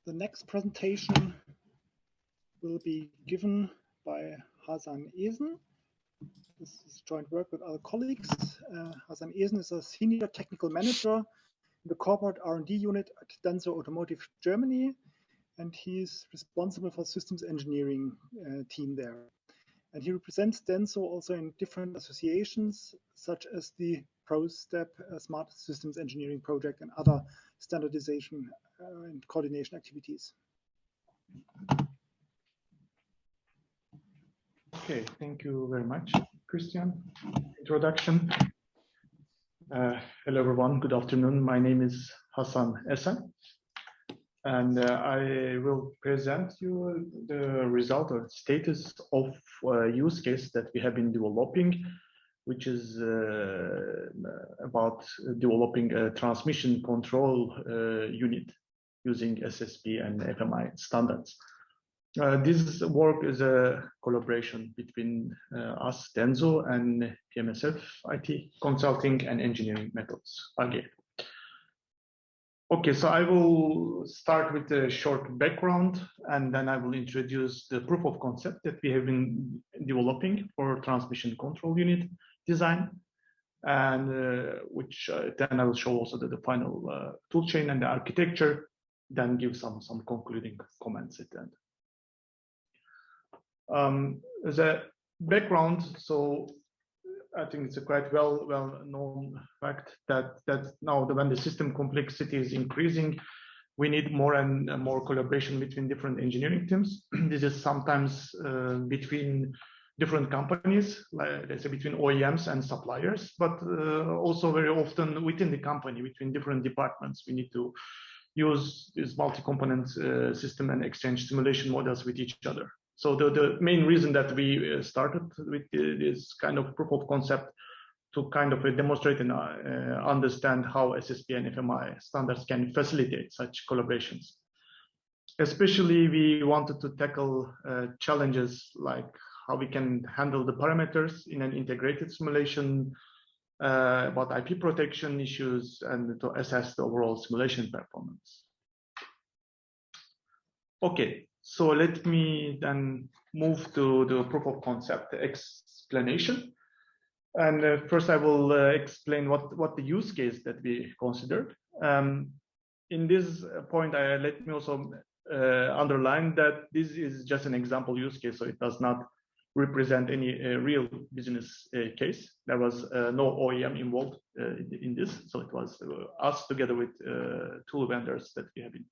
The next presentation will be given by Hasan Esen. This is joint work with other colleagues. Hasan Esen is a senior technical manager in the corporate R&D unit at Denso Automotive Germany, and he is responsible for systems engineering team there. And he represents Denso also in different associations, such as the ProStep Smart Systems Engineering Project and other standardization and coordination activities. Okay, thank you very much, Christian. Introduction. Hello, everyone. Good afternoon. My name is Hasan Esen, and I will present you the result or status of use case that we have been developing, which is about developing a transmission control unit using SSP and FMI standards. This work is a collaboration between us, Denso, and PMSF IT Consulting and Engineering Methods AG. Okay, so I will start with a short background, and then I will introduce the proof of concept that we have been developing for transmission control unit design, and which then I will show also the final toolchain and the architecture, then give some concluding comments at the end. As a background, so I think it's a quite well-known fact that now when the system complexity is increasing, we need more and more collaboration between different engineering teams. This is sometimes between different companies, like let's say between OEMs and suppliers, but also very often within the company, between different departments. We need to use this multi-component system and exchange simulation models with each other. So the main reason that we started with this kind of proof of concept to kind of demonstrate and understand how SSP and FMI standards can facilitate such collaborations. Especially, we wanted to tackle challenges like how we can handle the parameters in an integrated simulation, about IP protection issues, and to assess the overall simulation performance. Okay. So let me then move to the proof of concept explanation. And first I will explain what the use case that we considered. In this point, let me also underline that this is just an example use case, so it does not represent any real business case. There was no OEM involved in this, so it was us together with tool vendors that we have been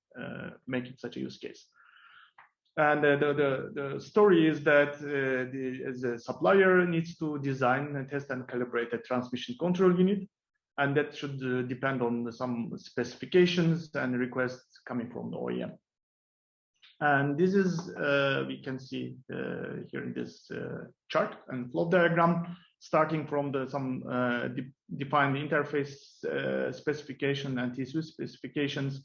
making such a use case. And the story is that as a supplier needs to design and test and calibrate a transmission control unit, and that should depend on some specifications and requests coming from the OEM. And this is, we can see here in this chart and flow diagram, starting from some defined interface specification and TCU specifications.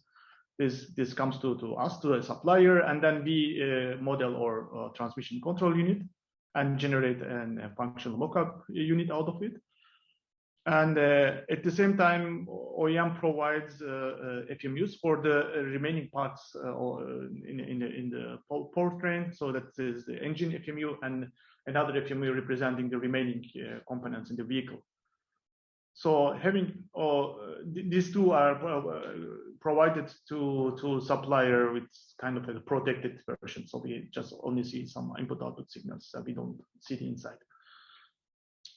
This comes to us, to the supplier, and then we model our transmission control unit and generate a functional mockup unit out of it. And at the same time, OEM provides FMUs for the remaining parts in the powertrain. So that is the engine FMU and another FMU representing the remaining components in the vehicle. So having these two are provided to supplier with kind of a protected version. So we just only see some input-output signals. We don't see the inside.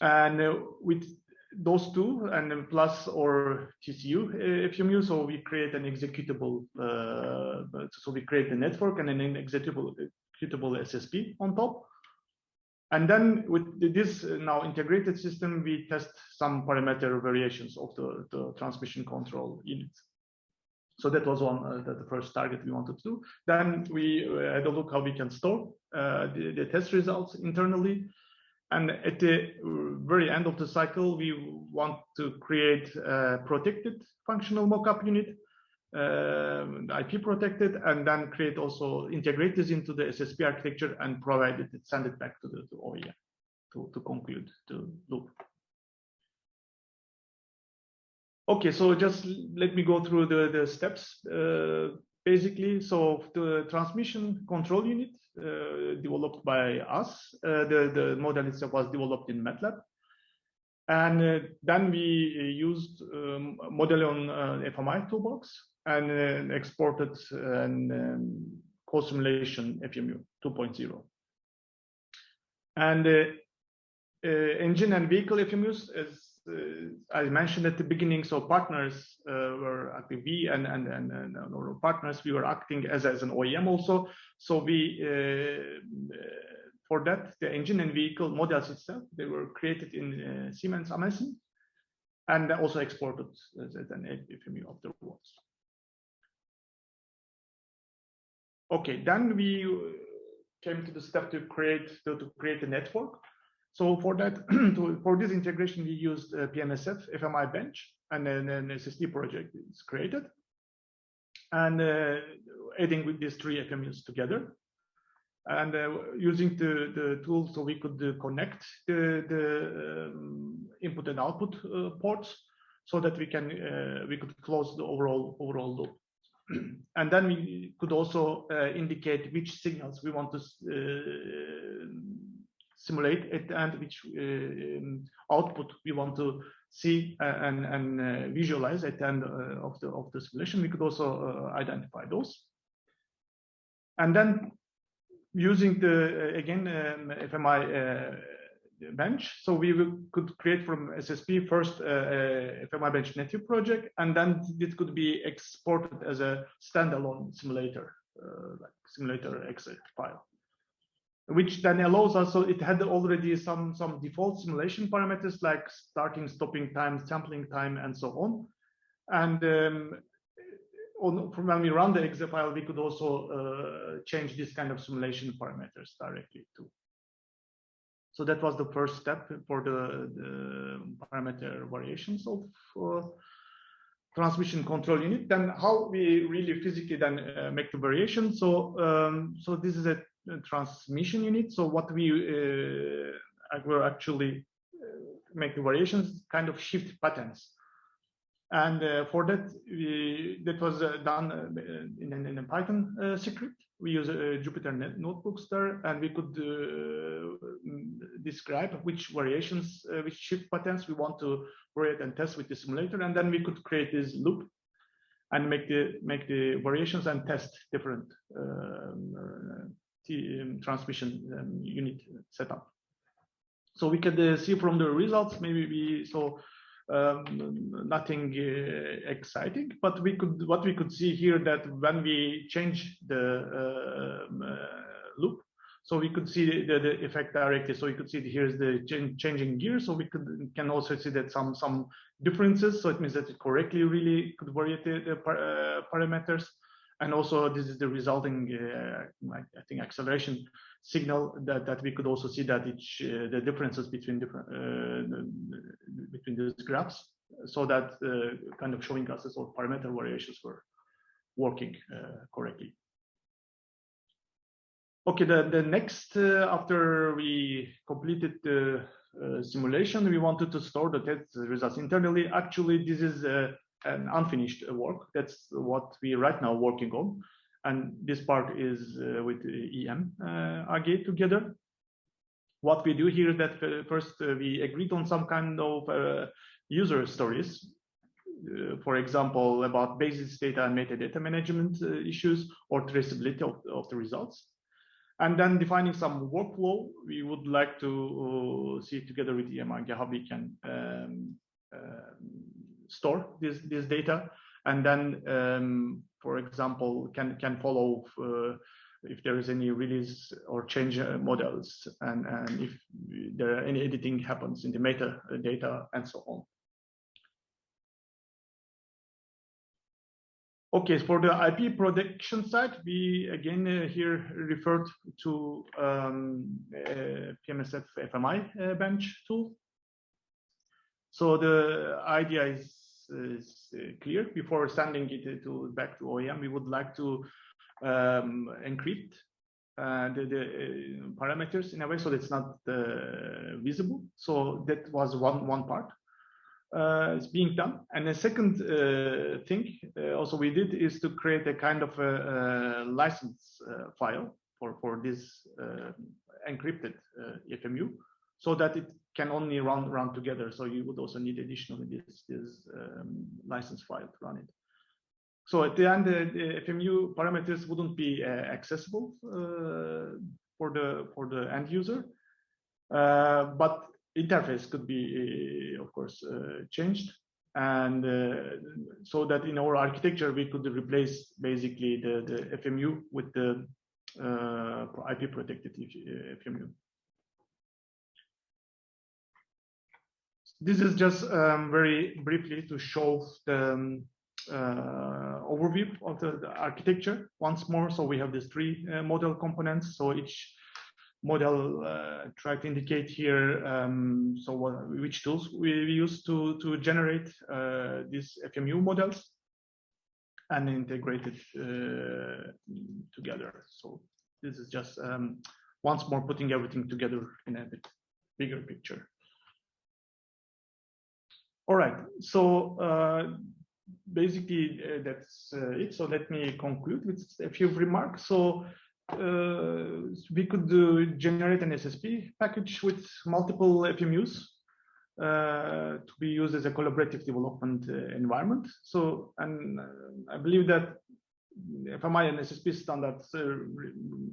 And with those two, and then plus or TCU FMU, so we create an executable. So we create a network and an executable SSP on top. And then with this now integrated system, we test some parameter variations of the transmission control unit. So that was the first target we wanted to do. Then we had a look how we can store the test results internally. And at the very end of the cycle, we want to create a protected functional mockup unit, IP protected, and then create also integrate this into the SSP architecture and provide it, send it back to the OEM to conclude the loop. Okay, so just let me go through the steps basically. So the transmission control unit developed by us, the model itself was developed in MATLAB. And then we used Model on FMI toolbox and exported an co-simulation FMU 2.0. And engine and vehicle FMUs, as I mentioned at the beginning, so partners were acting, we and our partners, we were acting as an OEM also. So we, for that, the engine and vehicle models itself, they were created in Siemens Esen and also exported as an FMU afterwards. Okay, then we came to the step to create a network. So for that, for this integration, we used PMSF, FMI bench, and then an SSP project is created. And adding with these three FMUs together. And using the tool, so we could connect the input and output ports, so that we could close the overall loop. And then we could also indicate which signals we want to simulate at the end, which output we want to see and visualize at the end of the simulation. We could also identify those. And then using the again FMI bench, so we could create from SSP first FMI bench native project, and then it could be exported as a standalone simulator, like simulator Excel file, which then allows us, so it had already some default simulation parameters like starting, stopping time, sampling time, and so on. And from when we run the Excel file, we could also change this kind of simulation parameters directly too. So that was the first step for the parameter variations of transmission control unit. Then how we really physically then make the variation. So so this is a transmission unit. So what we were actually make the variations, kind of shift patterns. And for that, that was done in a Python script. We use Jupyter notebooks there, and we could describe which variations, which shift patterns we want to create and test with the simulator, and then we could create this loop and make the variations and test different transmission unit setup. So we could see from the results, maybe we saw nothing exciting, but what we could see here that when we change the loop, so we could see the effect directly. So you could see here's the changing gear. So we can also see that some differences. So it means that it correctly really could vary the parameters. And also this is the resulting, I think, acceleration signal that we could also see that the differences between these graphs, so that kind of showing us as all parameter variations were working correctly. Okay, the next, after we completed the simulation, we wanted to store the test results internally. Actually, this is an unfinished work. That's what we right now working on. And this part is with EM AG together. What we do here is that first we agreed on some kind of user stories, for example, about basis data and metadata management issues or traceability of the results. And then defining some workflow, we would like to see together with EM AG how we can store this data, and then for example can follow if there is any release or change models, and if there are any editing happens in the metadata and so on. Okay, for the IP protection side, we again here referred to PMSF FMI bench tool. So the idea is clear. Before sending it back to OEM, we would like to encrypt the parameters in a way so that it's not visible. So that was one part. is being done. And the second thing also we did is to create a kind of a license file for this encrypted FMU, so that it can only run together. So you would also need additionally this license file to run it. So at the end, the FMU parameters wouldn't be accessible for the end user, but interface could be, of course, changed, and so that in our architecture we could replace basically the FMU with the IP protected FMU. This is just very briefly to show the overview of the architecture once more. So we have these three model components. So each model try to indicate here which tools we use to generate these FMU models and integrate it together. So this is just once more putting everything together in a bit bigger picture. All right, so basically that's it. So let me conclude with a few remarks. So we could generate an SSP package with multiple FMUs to be used as a collaborative development environment. So, and I believe that FMI and SSP standards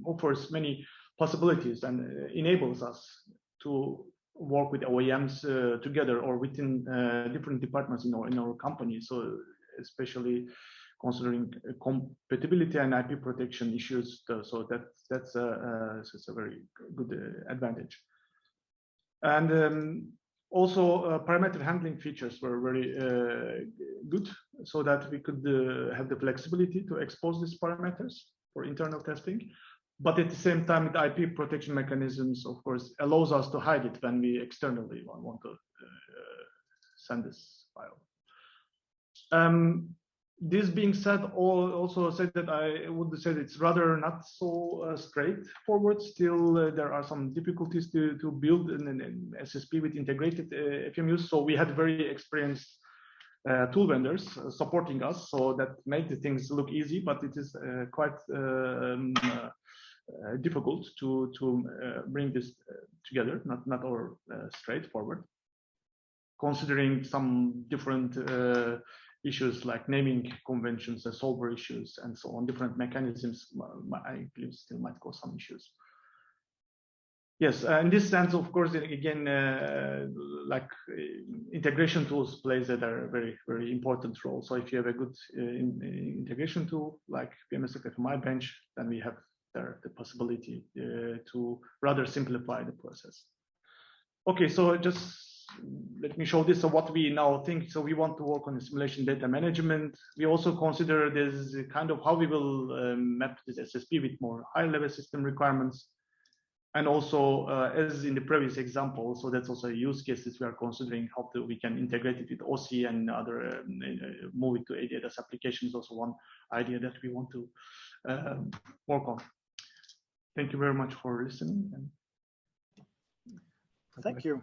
offers many possibilities and enables us to work with OEMs together or within different departments in our company. So especially considering compatibility and IP protection issues, so that's a very good advantage. And also parameter handling features were very good, so that we could have the flexibility to expose these parameters for internal testing. But at the same time, the IP protection mechanisms, of course, allows us to hide it when we externally want to send this file. This being said, also said that I would say it's rather not so straightforward. Still, there are some difficulties to build an SSP with integrated FMUs. So we had very experienced tool vendors supporting us, so that made the things look easy, but it is quite difficult to bring this together, not all straightforward, considering some different issues like naming conventions, solver issues, and so on. Different mechanisms, I believe, still might cause some issues. Yes, in this sense, of course, again, like integration tools plays a very, very important role. So if you have a good integration tool like PMSF FMI bench, then we have the possibility to rather simplify the process. Okay, so just let me show this. So what we now think, so we want to work on simulation data management. We also consider this kind of how we will map this SSP with more high-level system requirements. And also, as in the previous example, so that's also a use case that we are considering how we can integrate it with OC and other move it to ADAS applications. Also one idea that we want to work on. Thank you very much for listening. Thank you.